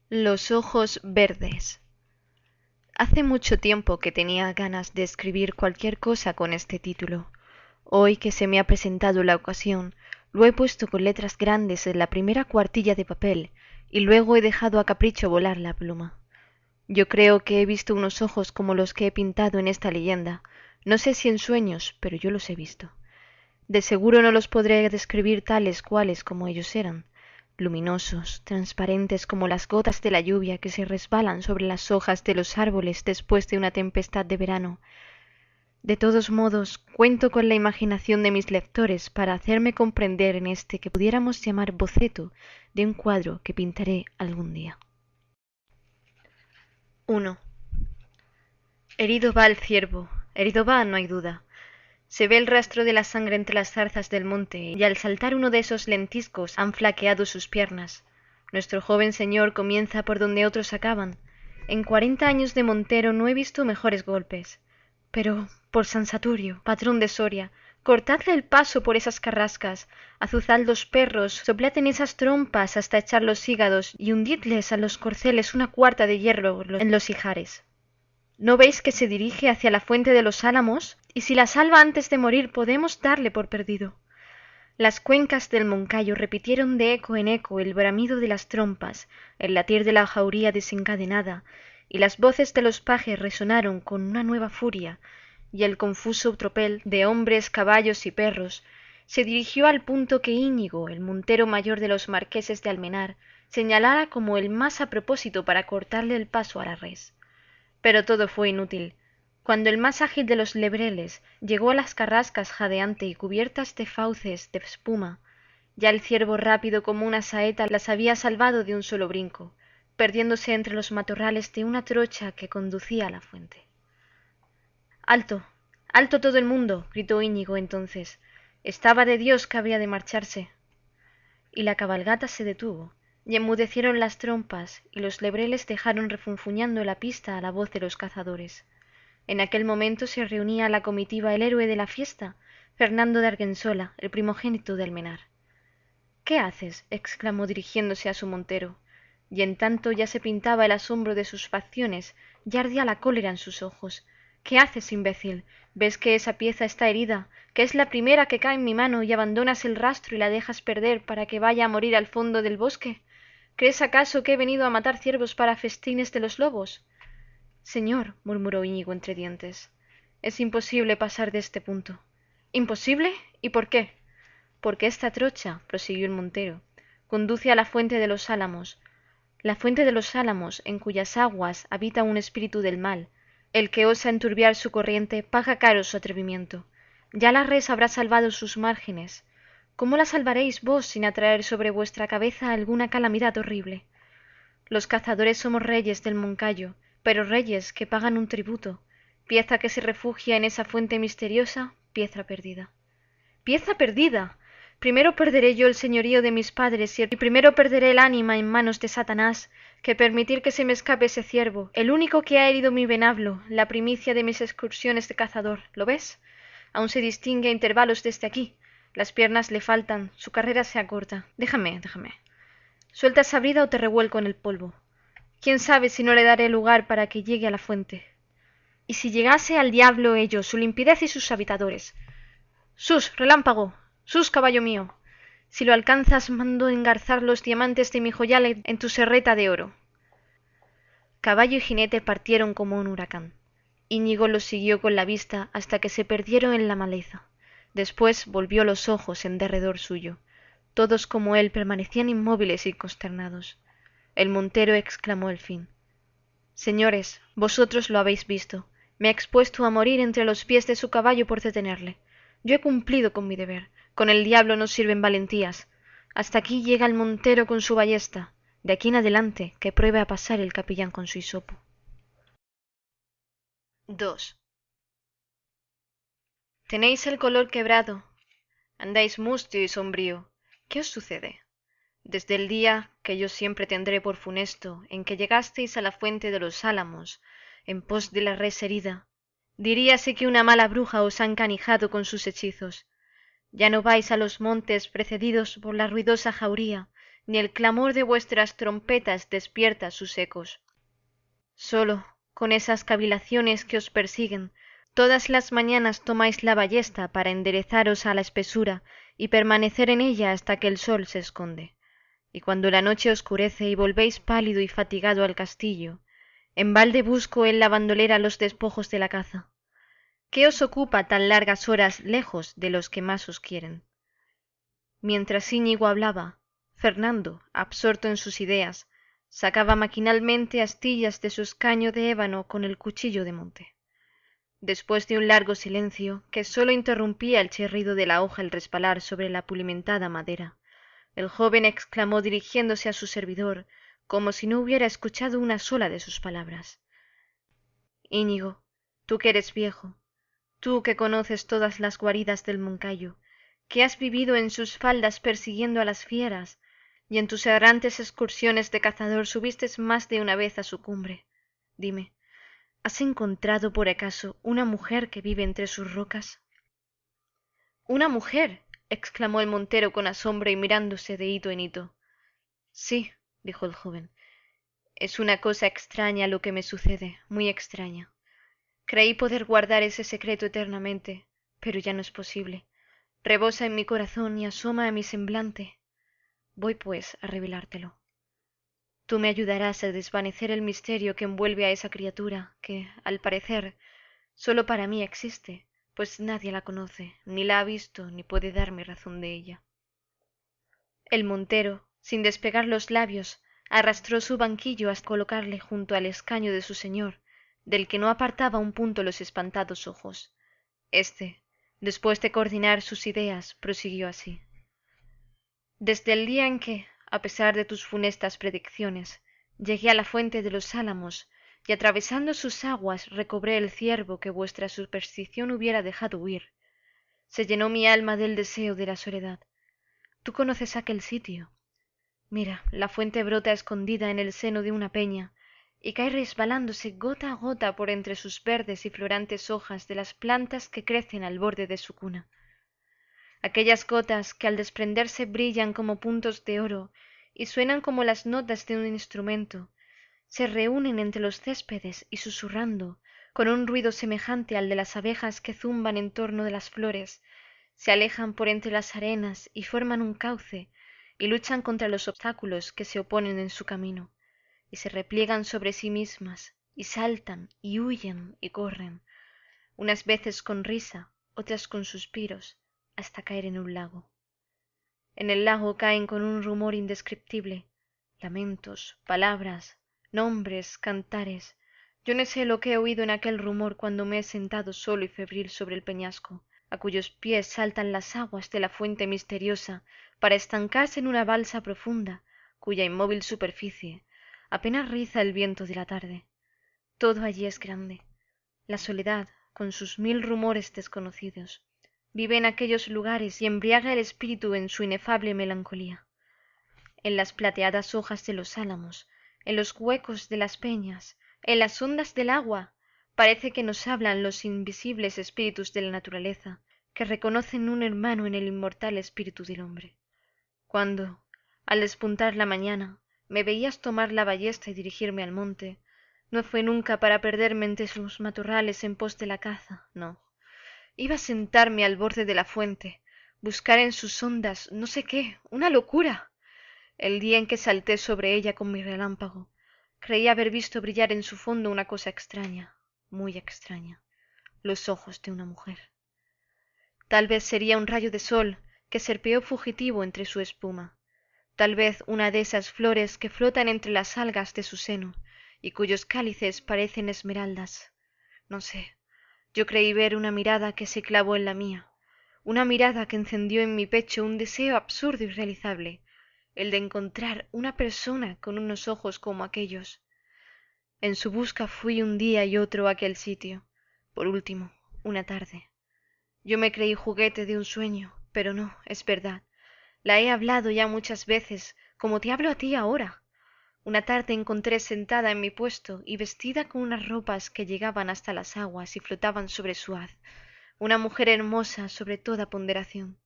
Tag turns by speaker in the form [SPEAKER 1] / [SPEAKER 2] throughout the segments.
[SPEAKER 1] Los ojos verdes. Hace mucho tiempo que tenía ganas de escribir cualquier cosa con este título. Hoy que se me ha presentado la ocasión, lo he puesto con letras grandes en la primera cuartilla de papel y luego he dejado a capricho volar la pluma. Yo creo que he visto unos ojos como los que he pintado en esta leyenda. No sé si en sueños, pero yo los he visto. De seguro no los podré describir tales cuales como ellos eran, luminosos, transparentes como las gotas de la lluvia que se resbalan sobre las hojas de los árboles después de una tempestad de verano. De todos modos, cuento con la imaginación de mis lectores para hacerme comprender en este que pudiéramos llamar boceto de un cuadro que pintaré algún día. 1. Herido va el ciervo, herido va, no hay duda. Se ve el rastro de la sangre entre las zarzas del monte, y al saltar uno de esos lentiscos han flaqueado sus piernas. Nuestro joven señor comienza por donde otros acaban. En 40 años de montero no he visto mejores golpes. Pero, por San Saturio, patrón de Soria, cortadle el paso por esas carrascas, azuzad los perros, soplad en esas trompas hasta echar los hígados y hundidles a los corceles una cuarta de hierro en los ijares. ¿No veis que se dirige hacia la fuente de los Álamos? Y si la salva antes de morir, podemos darle por perdido. Las cuencas del Moncayo repitieron de eco en eco el bramido de las trompas, el latir de la jauría desencadenada, y las voces de los pajes resonaron con una nueva furia, y el confuso tropel de hombres, caballos y perros se dirigió al punto que Íñigo, el montero mayor de los marqueses de Almenar, señalara como el más a propósito para cortarle el paso a la res. Pero todo fue inútil. Cuando el más ágil de los lebreles llegó a las carrascas jadeante y cubiertas de fauces de espuma, ya el ciervo rápido como una saeta las había salvado de un solo brinco, perdiéndose entre los matorrales de una trocha que conducía a la fuente. ¡Alto! ¡Alto todo el mundo! Gritó Íñigo entonces. Estaba de Dios que habría de marcharse. Y la cabalgata se detuvo, y enmudecieron las trompas, y los lebreles dejaron refunfuñando la pista a la voz de los cazadores. En aquel momento se reunía a la comitiva el héroe de la fiesta, Fernando de Argensola, el primogénito de Almenar. ¿Qué haces? Exclamó dirigiéndose a su montero, y en tanto ya se pintaba el asombro de sus facciones, ya ardía la cólera en sus ojos. ¿Qué haces, imbécil? ¿Ves que esa pieza está herida, que es la primera que cae en mi mano y abandonas el rastro y la dejas perder para que vaya a morir al fondo del bosque? ¿Crees acaso que he venido a matar ciervos para festines de los lobos? Señor, murmuró Íñigo entre dientes, es imposible pasar de este punto. ¿Imposible? ¿Y por qué? Porque esta trocha, prosiguió el montero, conduce a la fuente de los Álamos, la fuente de los Álamos, en cuyas aguas habita un espíritu del mal. El que osa enturbiar su corriente paga caro su atrevimiento. Ya la res habrá salvado sus márgenes. ¿Cómo la salvaréis vos sin atraer sobre vuestra cabeza alguna calamidad horrible? Los cazadores somos reyes del Moncayo, pero reyes que pagan un tributo. Pieza que se refugia en esa fuente misteriosa, pieza perdida. ¡Pieza perdida! Primero perderé yo el señorío de mis padres y primero perderé el ánima en manos de Satanás, que permitir que se me escape ese ciervo, el único que ha herido mi venablo, la primicia de mis excursiones de cazador. ¿Lo ves? Aún se distingue a intervalos desde aquí. Las piernas le faltan, su carrera se acorta. Déjame. Suelta esa brida o te revuelco en el polvo. ¿Quién sabe si no le daré lugar para que llegue a la fuente? Y si llegase al diablo ello, su limpidez y sus habitadores. ¡Sus, relámpago! ¡Sus, caballo mío! Si lo alcanzas, mando engarzar los diamantes de mi joyal en tu serreta de oro. Caballo y jinete partieron como un huracán. Íñigo los siguió con la vista hasta que se perdieron en la maleza. Después volvió los ojos en derredor suyo. Todos como él permanecían inmóviles y consternados. El montero exclamó al fin: Señores, vosotros lo habéis visto. Me he expuesto a morir entre los pies de su caballo por detenerle. Yo he cumplido con mi deber. Con el diablo no sirven valentías. Hasta aquí llega el montero con su ballesta. De aquí en adelante que pruebe a pasar el capellán con su hisopo. 2. Tenéis el color quebrado. Andáis mustio y sombrío. ¿Qué os sucede? Desde el día que yo siempre tendré por funesto en que llegasteis a la fuente de los Álamos, en pos de la res herida, diríase que una mala bruja os ha encanijado con sus hechizos. Ya no vais a los montes precedidos por la ruidosa jauría, ni el clamor de vuestras trompetas despierta sus ecos. Sólo, con esas cavilaciones que os persiguen, todas las mañanas tomáis la ballesta para enderezaros a la espesura y permanecer en ella hasta que el sol se esconde. Y cuando la noche oscurece y volvéis pálido y fatigado al castillo, en balde busco en la bandolera los despojos de la caza. ¿Qué os ocupa tan largas horas lejos de los que más os quieren? Mientras Íñigo hablaba, Fernando, absorto en sus ideas, sacaba maquinalmente astillas de su escaño de ébano con el cuchillo de monte. Después de un largo silencio, que sólo interrumpía el chirrido de la hoja al resbalar sobre la pulimentada madera, el joven exclamó dirigiéndose a su servidor, como si no hubiera escuchado una sola de sus palabras: Íñigo, tú que eres viejo, tú que conoces todas las guaridas del Moncayo, que has vivido en sus faldas persiguiendo a las fieras, y en tus errantes excursiones de cazador subiste más de una vez a su cumbre, dime, ¿has encontrado por acaso una mujer que vive entre sus rocas? ¿Una mujer? Exclamó el montero con asombro y mirándose de hito en hito. Sí, dijo el joven, es una cosa extraña lo que me sucede, muy extraña. Creí poder guardar ese secreto eternamente, pero ya no es posible. Rebosa en mi corazón y asoma en mi semblante. Voy, pues, a revelártelo. Tú me ayudarás a desvanecer el misterio que envuelve a esa criatura que, al parecer, sólo para mí existe, pues nadie la conoce, ni la ha visto, ni puede darme razón de ella. El montero, sin despegar los labios, arrastró su banquillo hasta colocarle junto al escaño de su señor, del que no apartaba un punto los espantados ojos. Este, después de coordinar sus ideas, prosiguió así: Desde el día en que, a pesar de tus funestas predicciones, llegué a la fuente de los álamos y atravesando sus aguas recobré el ciervo que vuestra superstición hubiera dejado huir, se llenó mi alma del deseo de la soledad. Tú conoces aquel sitio. Mira, la fuente brota escondida en el seno de una peña y cae resbalándose gota a gota por entre sus verdes y florantes hojas de las plantas que crecen al borde de su cuna. Aquellas gotas que al desprenderse brillan como puntos de oro y suenan como las notas de un instrumento, se reúnen entre los céspedes y susurrando, con un ruido semejante al de las abejas que zumban en torno de las flores, se alejan por entre las arenas y forman un cauce y luchan contra los obstáculos que se oponen en su camino, y se repliegan sobre sí mismas, y saltan, y huyen, y corren, unas veces con risa, otras con suspiros, hasta caer en un lago. En el lago caen con un rumor indescriptible, lamentos, palabras, nombres, cantares. Yo no sé lo que he oído en aquel rumor cuando me he sentado solo y febril sobre el peñasco, a cuyos pies saltan las aguas de la fuente misteriosa para estancarse en una balsa profunda, cuya inmóvil superficie apenas riza el viento de la tarde. Todo allí es grande. La soledad, con sus mil rumores desconocidos, vive en aquellos lugares y embriaga el espíritu en su inefable melancolía. En las plateadas hojas de los álamos, en los huecos de las peñas, en las ondas del agua, parece que nos hablan los invisibles espíritus de la naturaleza, que reconocen un hermano en el inmortal espíritu del hombre. Cuando, al despuntar la mañana, me veías tomar la ballesta y dirigirme al monte, no fue nunca para perderme entre sus matorrales en pos de la caza, no. Iba a sentarme al borde de la fuente, buscar en sus ondas no sé qué, una locura. El día en que salté sobre ella con mi relámpago, creí haber visto brillar en su fondo una cosa extraña, muy extraña, los ojos de una mujer. Tal vez sería un rayo de sol que serpeó fugitivo entre su espuma, tal vez una de esas flores que flotan entre las algas de su seno y cuyos cálices parecen esmeraldas. No sé, yo creí ver una mirada que se clavó en la mía, una mirada que encendió en mi pecho un deseo absurdo y irrealizable, el de encontrar una persona con unos ojos como aquellos. En su busca fui un día y otro a aquel sitio, por último, una tarde. Yo me creí juguete de un sueño, pero no, es verdad. La he hablado ya muchas veces, como te hablo a ti ahora. Una tarde encontré sentada en mi puesto y vestida con unas ropas que llegaban hasta las aguas y flotaban sobre su haz, una mujer hermosa sobre toda ponderación.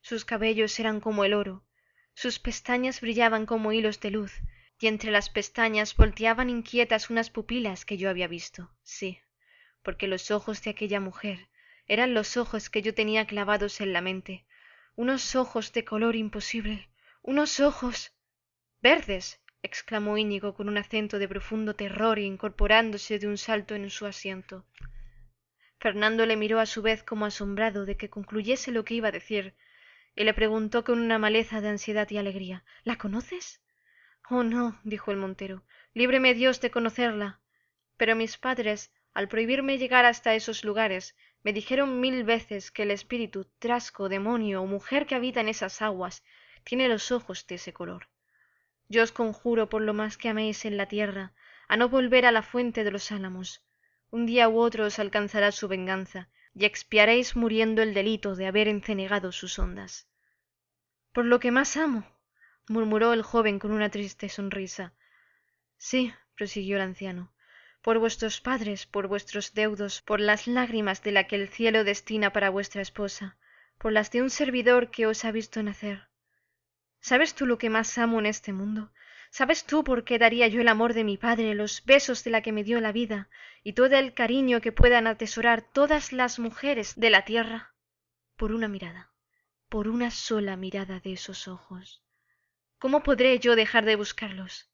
[SPEAKER 1] Sus cabellos eran como el oro, Sus pestañas brillaban como hilos de luz, y entre las pestañas volteaban inquietas unas pupilas que yo había visto, sí, porque los ojos de aquella mujer eran los ojos que yo tenía clavados en la mente, unos ojos de color imposible, unos ojos verdes, exclamó Iñigo con un acento de profundo terror e incorporándose de un salto en su asiento. Fernando le miró a su vez como asombrado de que concluyese lo que iba a decir, y le preguntó con una maleza de ansiedad y alegría: ¿La conoces? Oh, no, dijo el montero, líbreme Dios de conocerla. Pero mis padres, al prohibirme llegar hasta esos lugares, me dijeron 1000 veces que el espíritu, trasco, demonio o mujer que habita en esas aguas tiene los ojos de ese color. Yo os conjuro por lo más que améis en la tierra, a no volver a la fuente de los álamos. Un día u otro os alcanzará su venganza, y expiaréis muriendo el delito de haber encenegado sus ondas. Por lo que más amo, murmuró el joven con una triste sonrisa. Sí, prosiguió el anciano, por vuestros padres, por vuestros deudos, por las lágrimas de la que el cielo destina para vuestra esposa, por las de un servidor que os ha visto nacer. ¿Sabes tú lo que más amo en este mundo? ¿Sabes tú por qué daría yo el amor de mi padre, los besos de la que me dio la vida, y todo el cariño que puedan atesorar todas las mujeres de la tierra? Por una mirada, por una sola mirada de esos ojos. ¿Cómo podré yo dejar de buscarlos?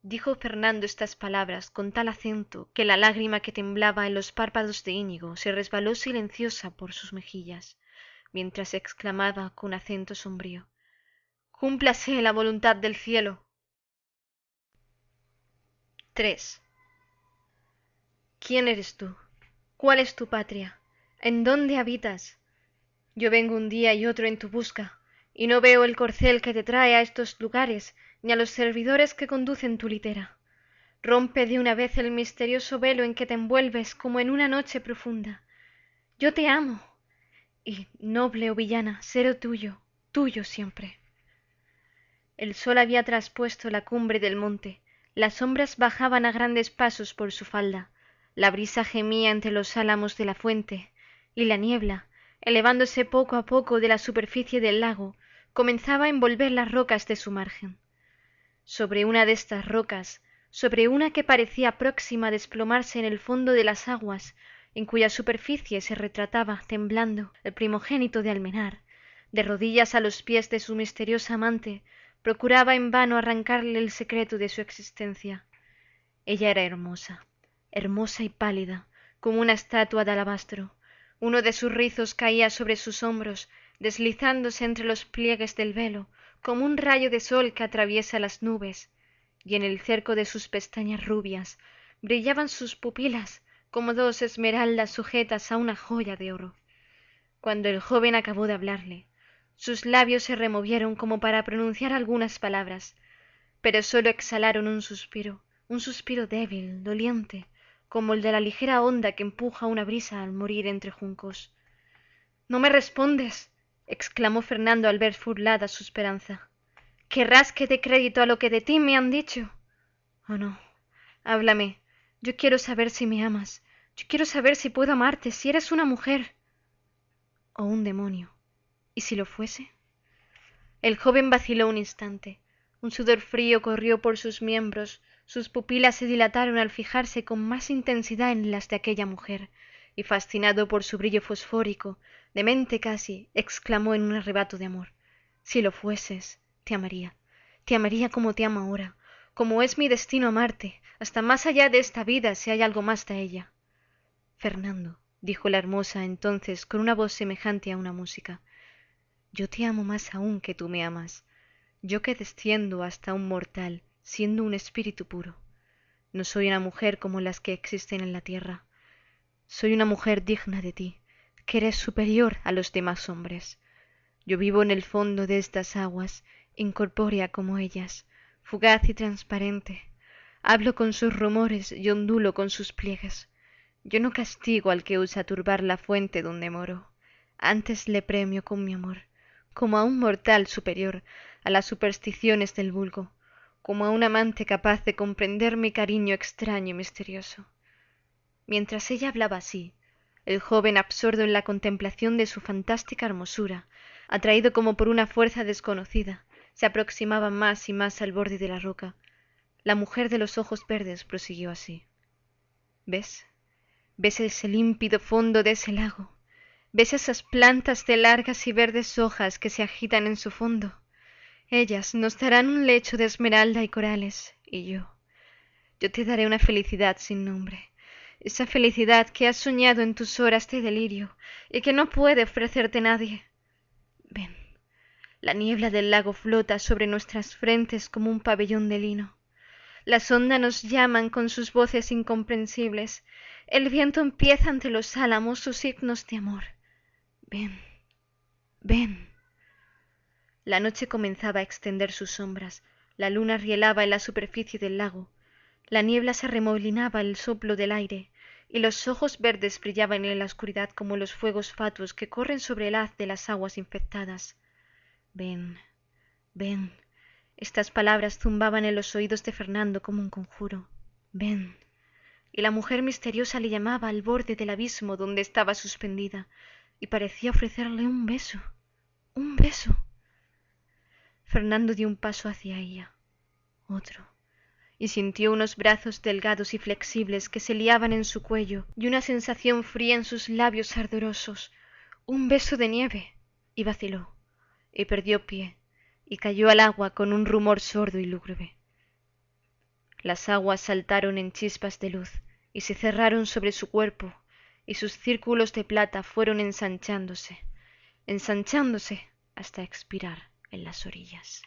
[SPEAKER 1] Dijo Fernando estas palabras con tal acento que la lágrima que temblaba en los párpados de Iñigo se resbaló silenciosa por sus mejillas, mientras exclamaba con acento sombrío: Cúmplase la voluntad del cielo. 3. ¿Quién eres tú? ¿Cuál es tu patria? ¿En dónde habitas? Yo vengo un día y otro en tu busca, y no veo el corcel que te trae a estos lugares, ni a los servidores que conducen tu litera. Rompe de una vez el misterioso velo en que te envuelves como en una noche profunda. Yo te amo, y, noble o villana, seré tuyo, tuyo siempre. El sol había traspuesto la cumbre del monte, las sombras bajaban a grandes pasos por su falda, la brisa gemía entre los álamos de la fuente, y la niebla, elevándose poco a poco de la superficie del lago, comenzaba a envolver las rocas de su margen. Sobre una de estas rocas, sobre una que parecía próxima a desplomarse en el fondo de las aguas, en cuya superficie se retrataba, temblando, el primogénito de Almenar, de rodillas a los pies de su misteriosa amante, procuraba en vano arrancarle el secreto de su existencia. Ella era hermosa, hermosa y pálida, como una estatua de alabastro. Uno de sus rizos caía sobre sus hombros, deslizándose entre los pliegues del velo, como un rayo de sol que atraviesa las nubes, y en el cerco de sus pestañas rubias brillaban sus pupilas como dos esmeraldas sujetas a una joya de oro. Cuando el joven acabó de hablarle, sus labios se removieron como para pronunciar algunas palabras, pero sólo exhalaron un suspiro débil, doliente, como el de la ligera onda que empuja una brisa al morir entre juncos. —¡No me respondes! —exclamó Fernando al ver burlada su esperanza. —¿Querrás que dé crédito a lo que de ti me han dicho? —Oh, no. Háblame. Yo quiero saber si me amas. Yo quiero saber si puedo amarte, si eres una mujer. —O un demonio. ¿Y si lo fuese? El joven vaciló un instante. Un sudor frío corrió por sus miembros, sus pupilas se dilataron al fijarse con más intensidad en las de aquella mujer, y fascinado por su brillo fosfórico, demente casi, exclamó en un arrebato de amor: Si lo fueses, te amaría como te amo ahora, como es mi destino amarte, hasta más allá de esta vida si hay algo más de ella. Fernando, dijo la hermosa entonces con una voz semejante a una música, yo te amo más aún que tú me amas, yo que desciendo hasta un mortal, siendo un espíritu puro. No soy una mujer como las que existen en la tierra. Soy una mujer digna de ti, que eres superior a los demás hombres. Yo vivo en el fondo de estas aguas, incorpórea como ellas, fugaz y transparente. Hablo con sus rumores y ondulo con sus pliegues. Yo no castigo al que usa turbar la fuente donde moro. Antes le premio con mi amor, como a un mortal superior a las supersticiones del vulgo, como a un amante capaz de comprender mi cariño extraño y misterioso. Mientras ella hablaba así, el joven, absorto en la contemplación de su fantástica hermosura, atraído como por una fuerza desconocida, Se aproximaba más y más al borde de la roca. La mujer de los ojos verdes prosiguió así. ¿Ves? ¿Ves ese límpido fondo de ese lago? ¿Ves esas plantas de largas y verdes hojas que se agitan en su fondo? Ellas nos darán un lecho de esmeralda y corales, y yo te daré una felicidad sin nombre, esa felicidad que has soñado en tus horas de delirio y que no puede ofrecerte nadie. Ven, la niebla del lago flota sobre nuestras frentes como un pabellón de lino. Las ondas nos llaman con sus voces incomprensibles. El viento empieza entre los álamos sus signos de amor. Ven, ven. La noche comenzaba a extender sus sombras. La luna rielaba en la superficie del lago. La niebla se arremolinaba al soplo del aire, y los ojos verdes brillaban en la oscuridad como los fuegos fatuos que corren sobre el haz de las aguas infectadas. Ven, ven. Estas palabras zumbaban en los oídos de Fernando como un conjuro. Ven. Y la mujer misteriosa le llamaba al borde del abismo donde estaba suspendida, y parecía ofrecerle un beso. Un beso. Fernando dio un paso hacia ella, otro, y sintió unos brazos delgados y flexibles que se liaban en su cuello y una sensación fría en sus labios ardorosos. Un beso de nieve. Y vaciló, y perdió pie, y cayó al agua con un rumor sordo y lúgubre. Las aguas saltaron en chispas de luz y se cerraron sobre su cuerpo, y sus círculos de plata fueron ensanchándose hasta expirar en las orillas.